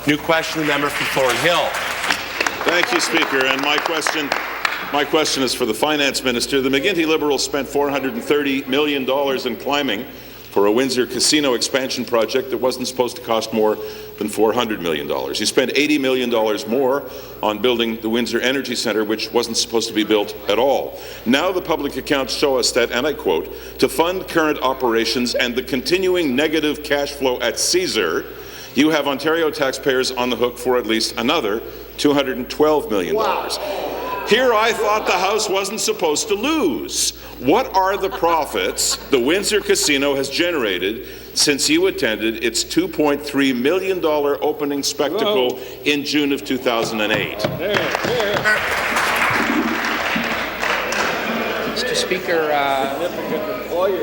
New question, the member for Thornhill. Thank you, Speaker. And my question is for the Finance Minister. The McGuinty Liberals spent $430 million in climbing for a Windsor casino expansion project that wasn't supposed to cost more than $400 million. You spent $80 million more on building the Windsor Energy Center, which wasn't supposed to be built at all. Now the public accounts show us that, and I quote, to fund current operations and the continuing negative cash flow at Caesar, you have Ontario taxpayers on the hook for at least another $212 million. Wow. Here I thought the House wasn't supposed to lose. What are the profits the Windsor Casino has generated since you attended its $2.3 million opening spectacle in June of 2008?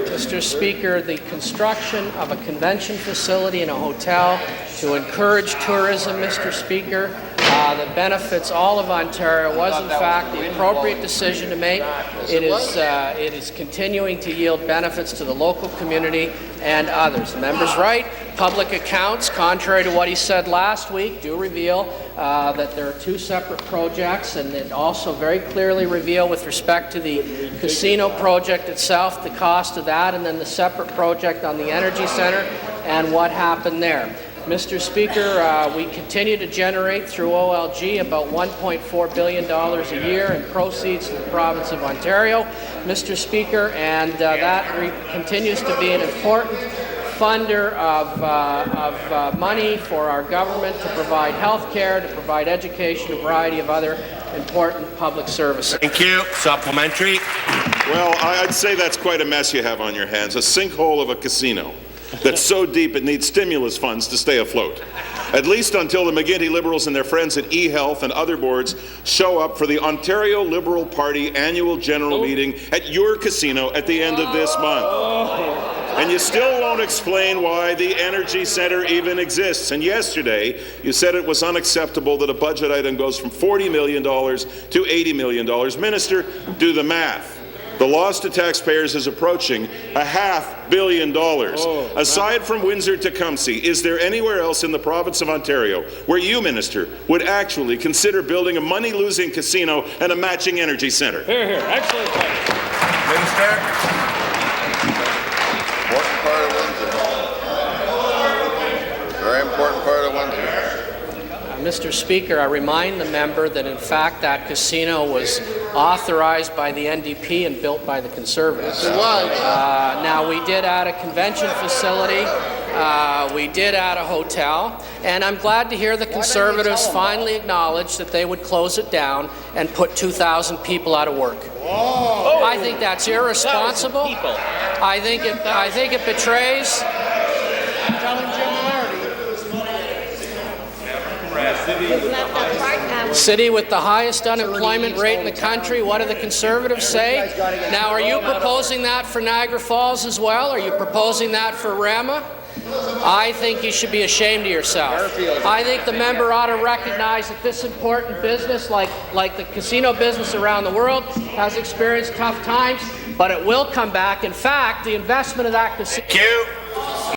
Mr. Speaker, the construction of a convention facility and a hotel to encourage tourism, Mr. Speaker, that benefits all of Ontario was in fact the appropriate decision to make. It is continuing to yield benefits to the local community and others. The member's right. Public accounts, contrary to what he said last week, do reveal that there are two separate projects, and it also very clearly reveal with respect to the casino project itself, the cost of that, and then the separate project on the Energy Center and what happened there. Mr. Speaker, we continue to generate through OLG about $1.4 billion a year in proceeds to the province of Ontario, Mr. Speaker, and that continues to be an important funder of money for our government to provide health care, to provide education, a variety of other important public services. Thank you. Supplementary. Well, I'd say that's quite a mess you have on your hands, a sinkhole of a casino that's so deep it needs stimulus funds to stay afloat. At least until the McGuinty Liberals and their friends at eHealth and other boards show up for the Ontario Liberal Party annual general meeting at your casino at the end of this month. And you still won't explain why the Energy Center even exists. And yesterday, you said it was unacceptable that a budget item goes from $40 million to $80 million. Minister, do the math. The loss to taxpayers is approaching $500 million. Aside from Windsor-Tecumseh, is there anywhere else in the province of Ontario where you, Minister, would actually consider building a money-losing casino and a matching energy centre? Here, here. Excellent question. Minister. Important part of Windsor. Very important part of Windsor. Mr. Speaker, I remind the member that in fact that casino was authorized by the NDP and built by the Conservatives. It was. Now, we did add a convention facility, we did add a hotel, and I'm glad to hear the Conservatives finally acknowledge that they would close it down and put 2,000 people out of work. Oh. I think that's irresponsible. I think it betrays. City with the highest unemployment rate in the country. What do the Conservatives say? Now, are you proposing that for Niagara Falls as well? Are you proposing that for Rama? I think you should be ashamed of yourself. I think the member ought to recognize that this important business, like the casino business around the world, has experienced tough times, but it will come back. In fact, the investment of that casino...